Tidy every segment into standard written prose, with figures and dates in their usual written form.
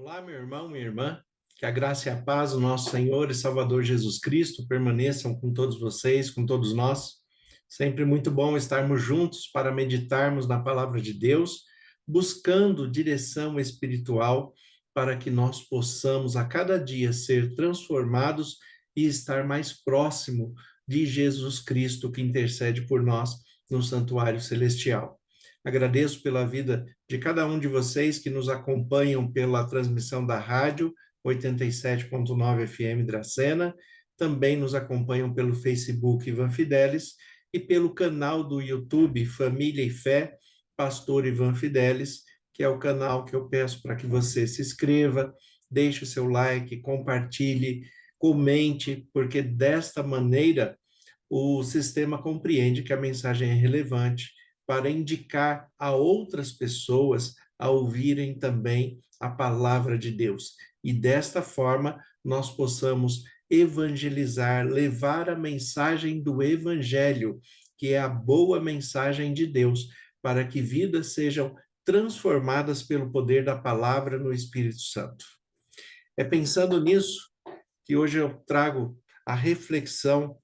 Olá, meu irmão, minha irmã, que a graça e a paz do nosso Senhor e Salvador Jesus Cristo permaneçam com todos vocês, com todos nós. Sempre muito bom estarmos juntos para meditarmos na palavra de Deus, buscando direção espiritual para que nós possamos a cada dia ser transformados e estar mais próximo de Jesus Cristo que intercede por nós no santuário celestial. Agradeço pela vida de cada um de vocês que nos acompanham pela transmissão da rádio 87.9 FM Dracena, também nos acompanham pelo Facebook Ivan Fidelis e pelo canal do YouTube Família e Fé, Pastor Ivan Fidelis, que é o canal que eu peço para que você se inscreva, deixe o seu like, compartilhe, comente, porque desta maneira o sistema compreende que a mensagem é relevante para indicar a outras pessoas a ouvirem também a palavra de Deus. E desta forma, nós possamos evangelizar, levar a mensagem do evangelho, que é a boa mensagem de Deus, para que vidas sejam transformadas pelo poder da palavra no Espírito Santo. É pensando nisso que hoje eu trago a reflexão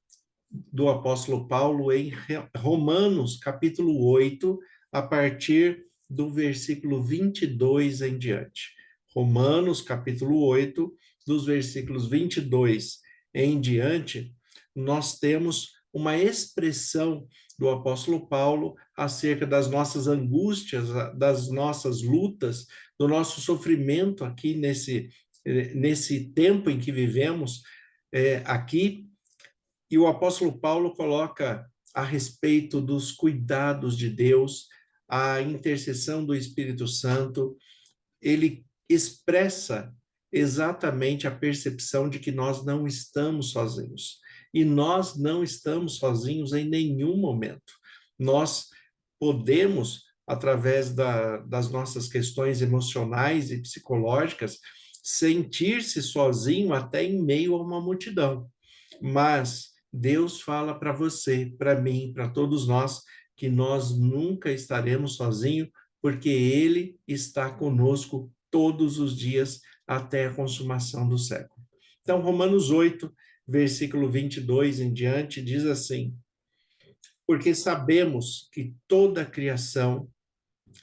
do apóstolo Paulo em Romanos, capítulo 8, a partir do versículo 22 em diante. Romanos, capítulo 8, dos versículos 22 em diante, nós temos uma expressão do apóstolo Paulo acerca das nossas angústias, das nossas lutas, do nosso sofrimento aqui nesse tempo em que vivemos aqui. E o apóstolo Paulo coloca a respeito dos cuidados de Deus, a intercessão do Espírito Santo, ele expressa exatamente a percepção de que nós não estamos sozinhos. E nós não estamos sozinhos em nenhum momento. Nós podemos, através das nossas questões emocionais e psicológicas, sentir-se sozinho até em meio a uma multidão. Mas Deus fala para você, para mim, para todos nós, que nós nunca estaremos sozinhos, porque Ele está conosco todos os dias até a consumação do século. Então, Romanos 8, versículo 22 em diante, diz assim: porque sabemos que toda a criação,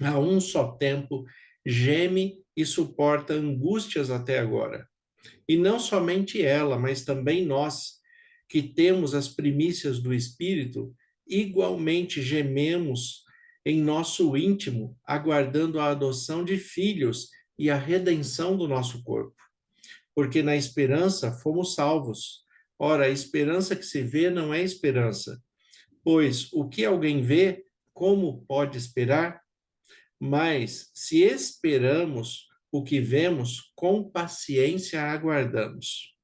a um só tempo, geme e suporta angústias até agora. E não somente ela, mas também nós, que temos as primícias do Espírito, igualmente gememos em nosso íntimo, aguardando a adoção de filhos e a redenção do nosso corpo. Porque na esperança fomos salvos. Ora, a esperança que se vê não é esperança, pois o que alguém vê, como pode esperar? Mas se esperamos o que vemos, com paciência aguardamos.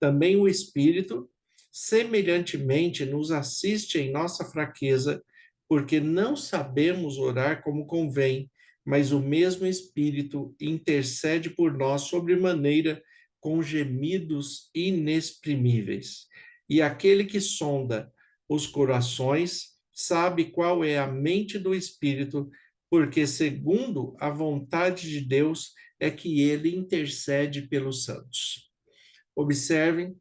Também o Espírito, semelhantemente, nos assiste em nossa fraqueza, porque não sabemos orar como convém, mas o mesmo Espírito intercede por nós sobremaneira com gemidos inexprimíveis. E aquele que sonda os corações sabe qual é a mente do Espírito, porque, segundo a vontade de Deus, é que ele intercede pelos santos. Observem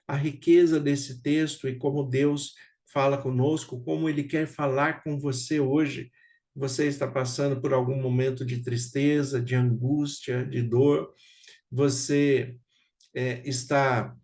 a riqueza desse texto e como Deus fala conosco, como Ele quer falar com você hoje. Você está passando por algum momento de tristeza, de angústia, de dor, você está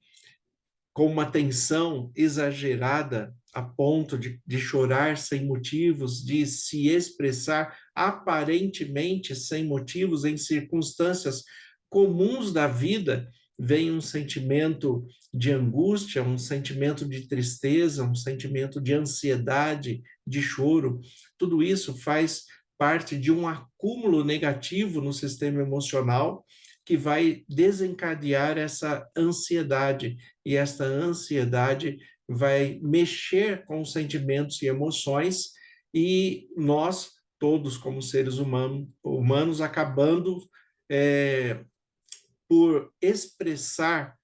com uma tensão exagerada a ponto de chorar sem motivos, de se expressar aparentemente sem motivos em circunstâncias comuns da vida, vem um sentimento de angústia, um sentimento de tristeza, um sentimento de ansiedade, de choro. Tudo isso faz parte de um acúmulo negativo no sistema emocional que vai desencadear essa ansiedade, e esta ansiedade vai mexer com os sentimentos e emoções, e nós, todos como seres humanos acabando por expressar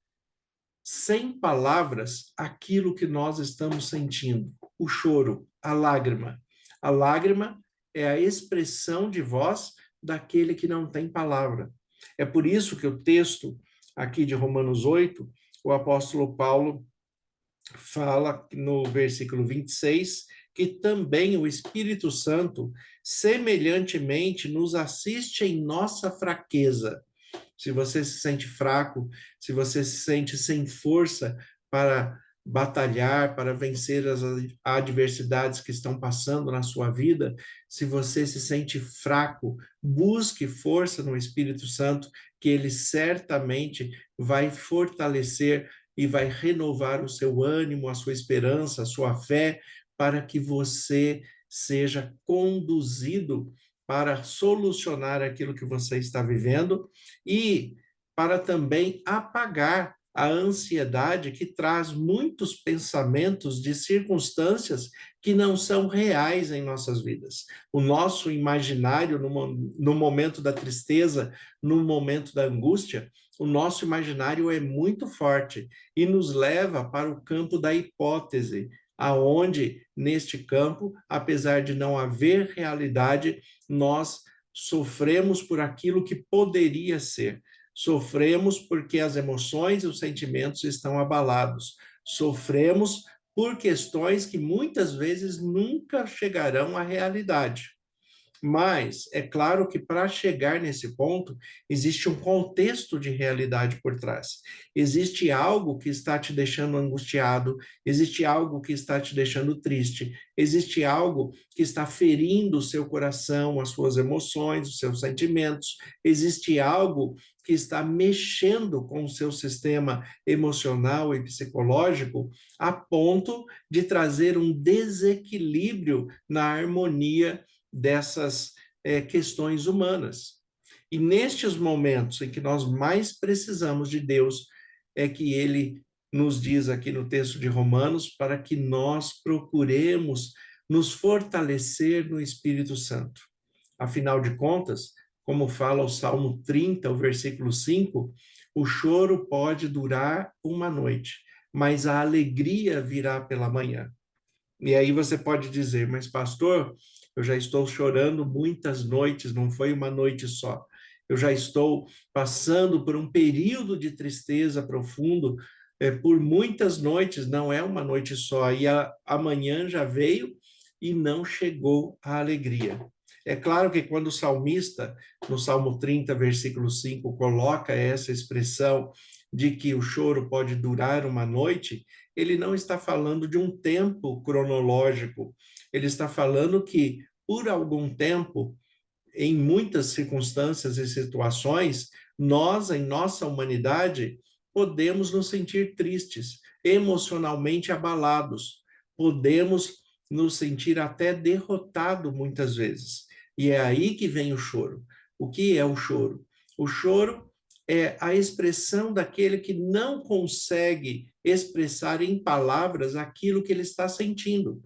sem palavras aquilo que nós estamos sentindo. O choro, a lágrima. A lágrima é a expressão de voz daquele que não tem palavra. É por isso que o texto aqui de Romanos 8, o apóstolo Paulo fala no versículo 26, que também o Espírito Santo, semelhantemente, nos assiste em nossa fraqueza. Se você se sente fraco, se você se sente sem força para batalhar, para vencer as adversidades que estão passando na sua vida, se você se sente fraco, busque força no Espírito Santo, que ele certamente vai fortalecer e vai renovar o seu ânimo, a sua esperança, a sua fé, para que você seja conduzido para solucionar aquilo que você está vivendo e para também apagar a ansiedade que traz muitos pensamentos de circunstâncias que não são reais em nossas vidas. O nosso imaginário, no momento da tristeza, no momento da angústia, o nosso imaginário é muito forte e nos leva para o campo da hipótese, aonde, neste campo, apesar de não haver realidade, nós sofremos por aquilo que poderia ser. Sofremos porque as emoções e os sentimentos estão abalados. Sofremos por questões que muitas vezes nunca chegarão à realidade. Mas é claro que para chegar nesse ponto, existe um contexto de realidade por trás. Existe algo que está te deixando angustiado, existe algo que está te deixando triste, existe algo que está ferindo o seu coração, as suas emoções, os seus sentimentos, existe algo que está mexendo com o seu sistema emocional e psicológico a ponto de trazer um desequilíbrio na harmonia dessas questões humanas. E nestes momentos em que nós mais precisamos de Deus, é que ele nos diz aqui no texto de Romanos, para que nós procuremos nos fortalecer no Espírito Santo. Afinal de contas, como fala o Salmo 30, o versículo 5, o choro pode durar uma noite, mas a alegria virá pela manhã. E aí você pode dizer, mas pastor, eu já estou chorando muitas noites, não foi uma noite só. Eu já estou passando por um período de tristeza profundo, por muitas noites, não é uma noite só. E amanhã já veio e não chegou a alegria. É claro que quando o salmista, no Salmo 30, versículo 5, coloca essa expressão de que o choro pode durar uma noite, ele não está falando de um tempo cronológico, ele está falando que, por algum tempo, em muitas circunstâncias e situações, nós, em nossa humanidade, podemos nos sentir tristes, emocionalmente abalados, podemos nos sentir até derrotados muitas vezes. E é aí que vem o choro. O que é o choro? O choro é a expressão daquele que não consegue expressar em palavras aquilo que ele está sentindo.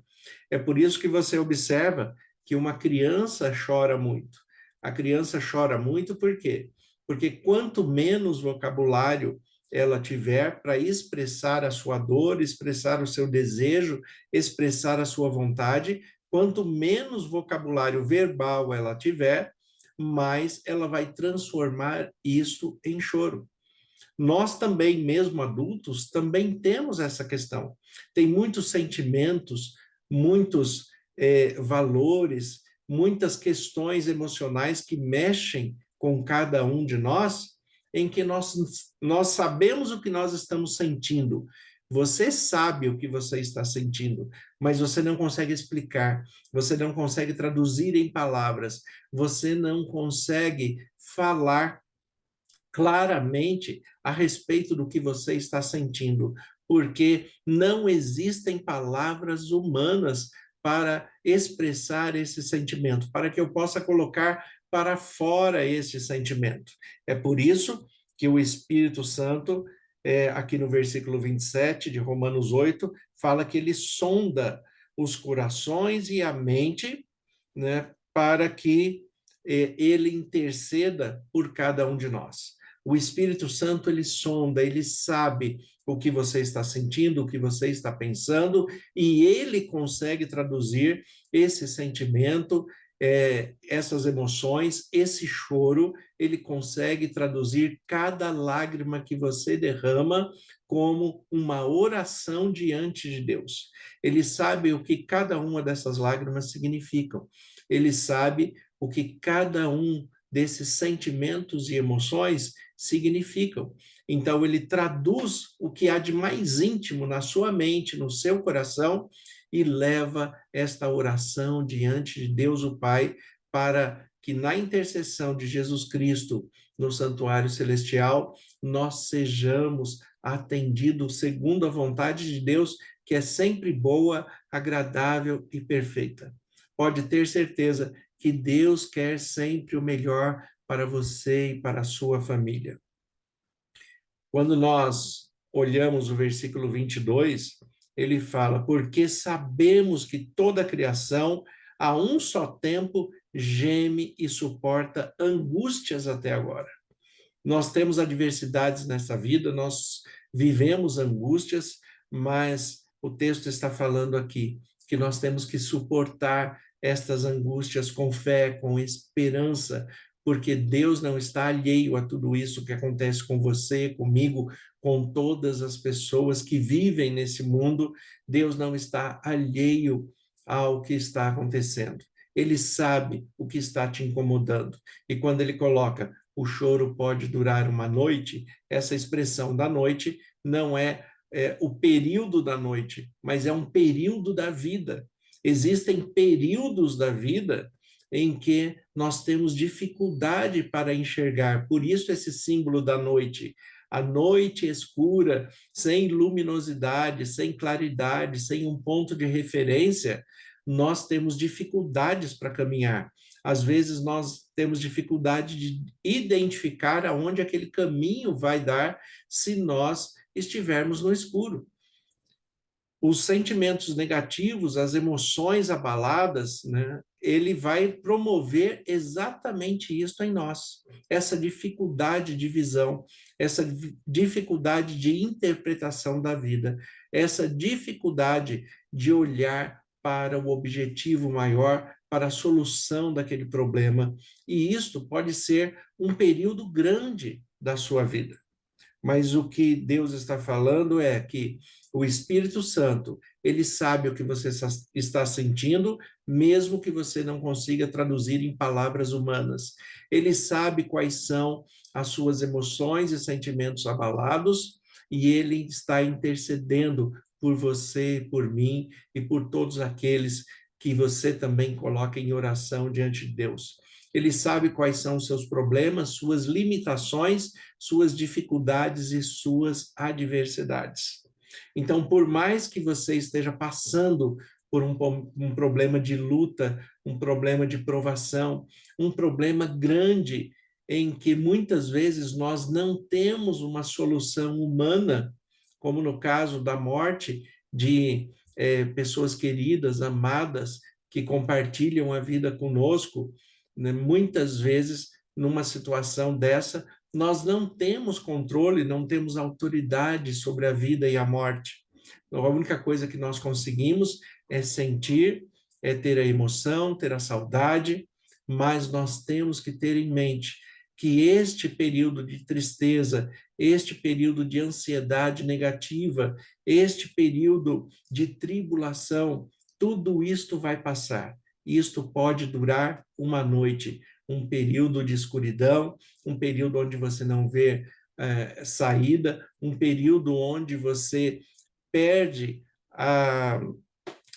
É por isso que você observa que uma criança chora muito. A criança chora muito por quê? Porque quanto menos vocabulário ela tiver para expressar a sua dor, expressar o seu desejo, expressar a sua vontade, quanto menos vocabulário verbal ela tiver, mais ela vai transformar isso em choro. Nós também, mesmo adultos, também temos essa questão. Tem muitos sentimentos, muitos valores, muitas questões emocionais que mexem com cada um de nós, em que nós sabemos o que nós estamos sentindo. Você sabe o que você está sentindo, mas você não consegue explicar, você não consegue traduzir em palavras, você não consegue falar claramente a respeito do que você está sentindo, porque não existem palavras humanas para expressar esse sentimento, para que eu possa colocar para fora esse sentimento. É por isso que o Espírito Santo, aqui no versículo 27 de Romanos 8, fala que ele sonda os corações e a mente, né, para que ele interceda por cada um de nós. O Espírito Santo, ele sonda, ele sabe o que você está sentindo, o que você está pensando, e ele consegue traduzir esse sentimento essas emoções, esse choro, ele consegue traduzir cada lágrima que você derrama como uma oração diante de Deus. Ele sabe o que cada uma dessas lágrimas significam. Ele sabe o que cada um desses sentimentos e emoções significam. Então, ele traduz o que há de mais íntimo na sua mente, no seu coração, e leva esta oração diante de Deus o Pai, para que na intercessão de Jesus Cristo no santuário celestial, nós sejamos atendidos segundo a vontade de Deus, que é sempre boa, agradável e perfeita. Pode ter certeza que Deus quer sempre o melhor para você e para a sua família. Quando nós olhamos o versículo 22, ele fala: porque sabemos que toda a criação, a um só tempo, geme e suporta angústias até agora. Nós temos adversidades nessa vida, nós vivemos angústias, mas o texto está falando aqui que nós temos que suportar estas angústias com fé, com esperança, porque Deus não está alheio a tudo isso que acontece com você, comigo, com todas as pessoas que vivem nesse mundo. Deus não está alheio ao que está acontecendo. Ele sabe o que está te incomodando. E quando ele coloca o choro pode durar uma noite, essa expressão da noite não é o período da noite, mas é um período da vida. Existem períodos da vida em que nós temos dificuldade para enxergar, por isso esse símbolo da noite. A noite escura, sem luminosidade, sem claridade, sem um ponto de referência, nós temos dificuldades para caminhar. Às vezes nós temos dificuldade de identificar aonde aquele caminho vai dar se nós estivermos no escuro. Os sentimentos negativos, as emoções abaladas, né, ele vai promover exatamente isso em nós. Essa dificuldade de visão, essa dificuldade de interpretação da vida, essa dificuldade de olhar para o objetivo maior, para a solução daquele problema. E isto pode ser um período grande da sua vida. Mas o que Deus está falando é que o Espírito Santo, ele sabe o que você está sentindo, mesmo que você não consiga traduzir em palavras humanas. Ele sabe quais são as suas emoções e sentimentos abalados, e ele está intercedendo por você, por mim e por todos aqueles que você também coloca em oração diante de Deus. Ele sabe quais são os seus problemas, suas limitações, suas dificuldades e suas adversidades. Então, por mais que você esteja passando por um problema de luta, um problema de provação, um problema grande em que muitas vezes nós não temos uma solução humana, como no caso da morte de pessoas queridas, amadas, que compartilham a vida conosco, né? Muitas vezes, numa situação dessa, nós não temos controle, não temos autoridade sobre a vida e a morte. Então, a única coisa que nós conseguimos é sentir, é ter a emoção, ter a saudade, mas nós temos que ter em mente que este período de tristeza, este período de ansiedade negativa, este período de tribulação, tudo isto vai passar. Isto pode durar uma noite, um período de escuridão, um período onde você não vê saída, um período onde você perde a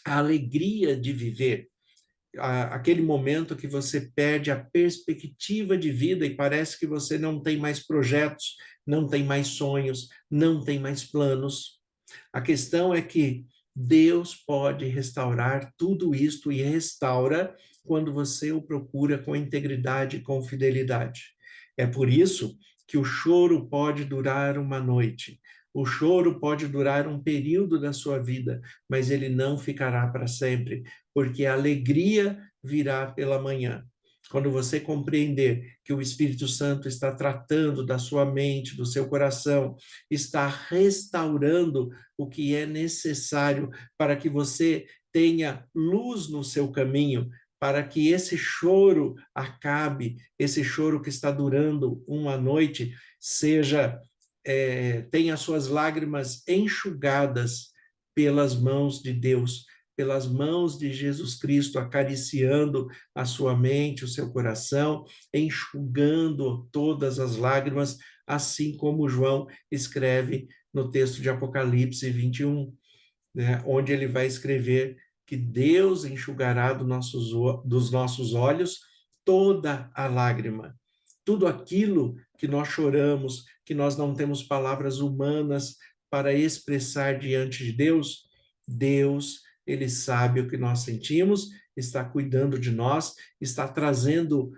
alegria de viver, aquele momento que você perde a perspectiva de vida e parece que você não tem mais projetos, não tem mais sonhos, não tem mais planos. A questão é que Deus pode restaurar tudo isto e restaura quando você o procura com integridade e com fidelidade. É por isso que o choro pode durar uma noite, o choro pode durar um período da sua vida, mas ele não ficará para sempre, porque a alegria virá pela manhã. Quando você compreender que o Espírito Santo está tratando da sua mente, do seu coração, está restaurando o que é necessário para que você tenha luz no seu caminho, para que esse choro acabe, esse choro que está durando uma noite, tenha suas lágrimas enxugadas pelas mãos de Deus, pelas mãos de Jesus Cristo, acariciando a sua mente, o seu coração, enxugando todas as lágrimas, assim como João escreve no texto de Apocalipse 21, né, onde ele vai escrever que Deus enxugará dos nossos olhos toda a lágrima. Tudo aquilo que nós choramos, que nós não temos palavras humanas para expressar diante de Deus, Deus, ele sabe o que nós sentimos, está cuidando de nós, está trazendo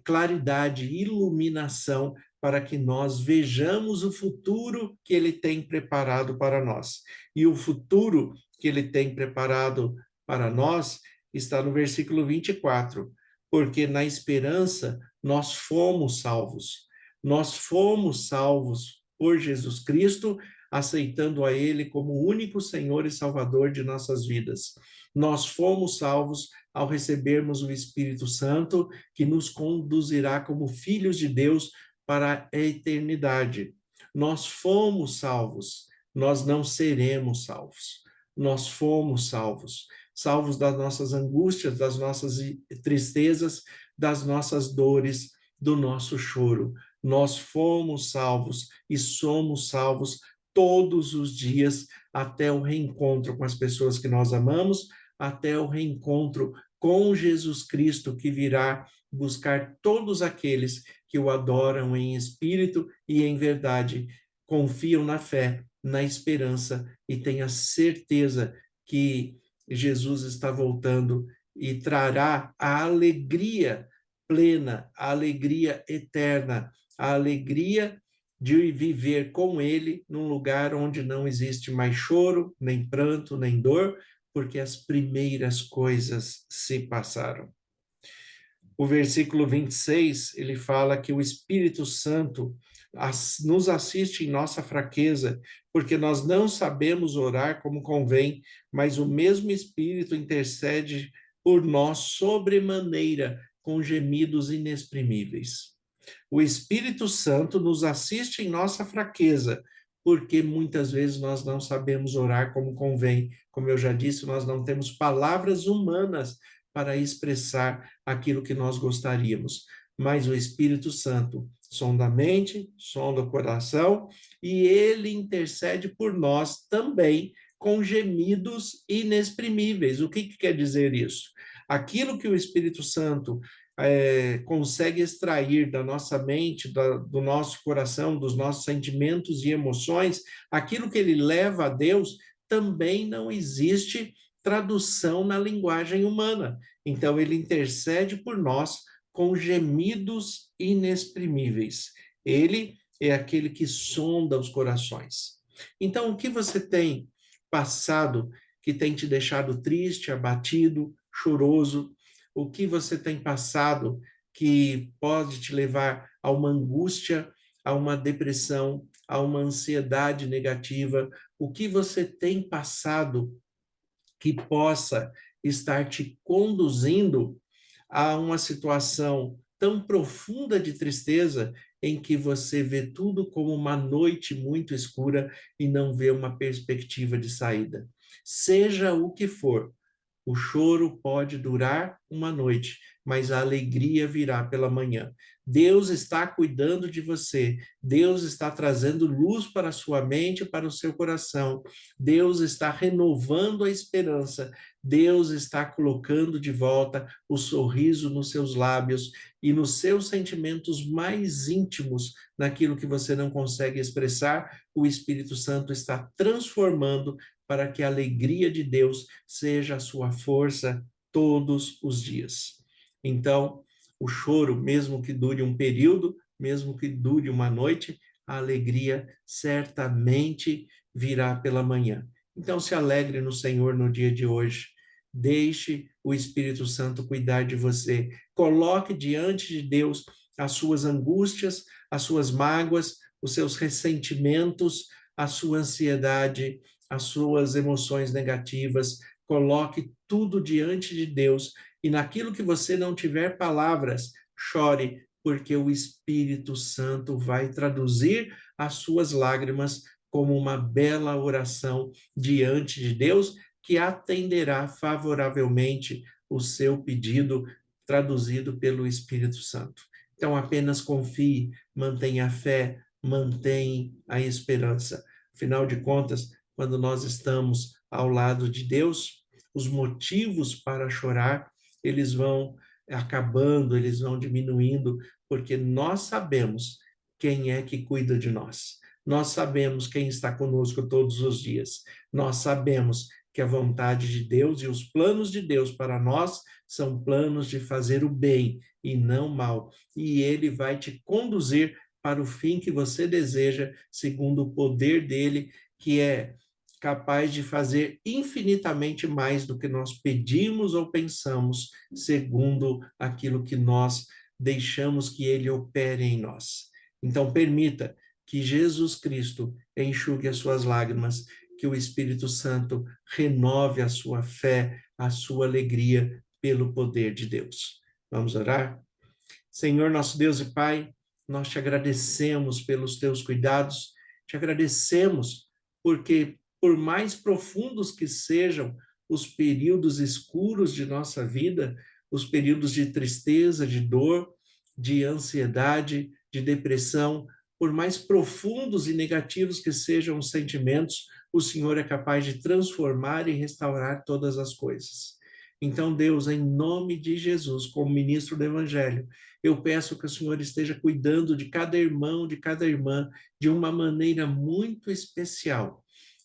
claridade, iluminação para que nós vejamos o futuro que ele tem preparado para nós. E o futuro que ele tem preparado para nós está no versículo 24, porque na esperança nós fomos salvos. Nós fomos salvos por Jesus Cristo, aceitando a ele como o único Senhor e Salvador de nossas vidas. Nós fomos salvos ao recebermos o Espírito Santo, que nos conduzirá como filhos de Deus para a eternidade. Nós fomos salvos, nós não seremos salvos. Nós fomos salvos, salvos das nossas angústias, das nossas tristezas, das nossas dores, do nosso choro. Nós fomos salvos e somos salvos todos os dias até o reencontro com as pessoas que nós amamos, até o reencontro com Jesus Cristo, que virá buscar todos aqueles que o adoram em espírito e em verdade, confiam na fé, na esperança e tenha certeza que Jesus está voltando e trará a alegria plena, a alegria eterna, a alegria de viver com ele num lugar onde não existe mais choro, nem pranto, nem dor, porque as primeiras coisas se passaram. O versículo 26, ele fala que o Espírito Santo nos assiste em nossa fraqueza, porque nós não sabemos orar como convém, mas o mesmo Espírito intercede por nós sobremaneira, com gemidos inexprimíveis. O Espírito Santo nos assiste em nossa fraqueza, porque muitas vezes nós não sabemos orar como convém. Como eu já disse, nós não temos palavras humanas para expressar aquilo que nós gostaríamos. Mas o Espírito Santo sonda a mente, sonda o coração, e ele intercede por nós também com gemidos inexprimíveis. O que quer dizer isso? Aquilo que o Espírito Santo consegue extrair da nossa mente, do nosso coração, dos nossos sentimentos e emoções, aquilo que ele leva a Deus, também não existe tradução na linguagem humana. Então, ele intercede por nós com gemidos inexprimíveis. Ele é aquele que sonda os corações. Então, o que você tem passado que tem te deixado triste, abatido, choroso? O que você tem passado que pode te levar a uma angústia, a uma depressão, a uma ansiedade negativa? O que você tem passado que possa estar te conduzindo a uma situação tão profunda de tristeza em que você vê tudo como uma noite muito escura e não vê uma perspectiva de saída? Seja o que for, o choro pode durar uma noite, mas a alegria virá pela manhã. Deus está cuidando de você. Deus está trazendo luz para a sua mente, para o seu coração. Deus está renovando a esperança. Deus está colocando de volta o sorriso nos seus lábios e nos seus sentimentos mais íntimos, naquilo que você não consegue expressar, o Espírito Santo está transformando para que a alegria de Deus seja a sua força todos os dias. Então, o choro, mesmo que dure um período, mesmo que dure uma noite, a alegria certamente virá pela manhã. Então, se alegre no Senhor no dia de hoje. Deixe o Espírito Santo cuidar de você. Coloque diante de Deus as suas angústias, as suas mágoas, os seus ressentimentos, a sua ansiedade, as suas emoções negativas. Coloque tudo diante de Deus E naquilo que você não tiver palavras, chore, porque o Espírito Santo vai traduzir as suas lágrimas como uma bela oração diante de Deus, que atenderá favoravelmente o seu pedido, traduzido pelo Espírito Santo. Então, apenas confie, mantenha a fé, mantenha a esperança. Afinal de contas, quando nós estamos ao lado de Deus, os motivos para chorar, eles vão acabando, eles vão diminuindo, porque nós sabemos quem é que cuida de nós. Nós sabemos quem está conosco todos os dias. Nós sabemos que a vontade de Deus e os planos de Deus para nós são planos de fazer o bem e não o mal. E ele vai te conduzir para o fim que você deseja, segundo o poder dele, que é capaz de fazer infinitamente mais do que nós pedimos ou pensamos, segundo aquilo que nós deixamos que ele opere em nós. Então, permita que Jesus Cristo enxugue as suas lágrimas, que o Espírito Santo renove a sua fé, a sua alegria pelo poder de Deus. Vamos orar? Senhor, nosso Deus e Pai, nós te agradecemos pelos teus cuidados, te agradecemos porque, por mais profundos que sejam os períodos escuros de nossa vida, os períodos de tristeza, de dor, de ansiedade, de depressão, por mais profundos e negativos que sejam os sentimentos, o Senhor é capaz de transformar e restaurar todas as coisas. Então, Deus, em nome de Jesus, como ministro do Evangelho, eu peço que o Senhor esteja cuidando de cada irmão, de cada irmã, de uma maneira muito especial.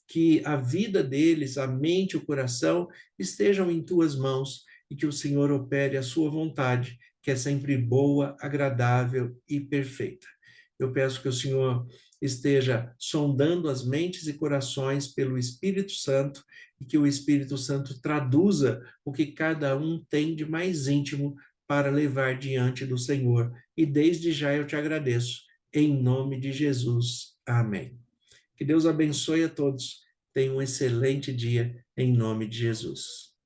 Que a vida deles, a mente, o coração estejam em tuas mãos e que o Senhor opere a sua vontade, que é sempre boa, agradável e perfeita. Eu peço que o Senhor esteja sondando as mentes e corações pelo Espírito Santo e que o Espírito Santo traduza o que cada um tem de mais íntimo para levar diante do Senhor. E desde já eu te agradeço. Em nome de Jesus. Amém. Que Deus abençoe a todos. Tenha um excelente dia em nome de Jesus.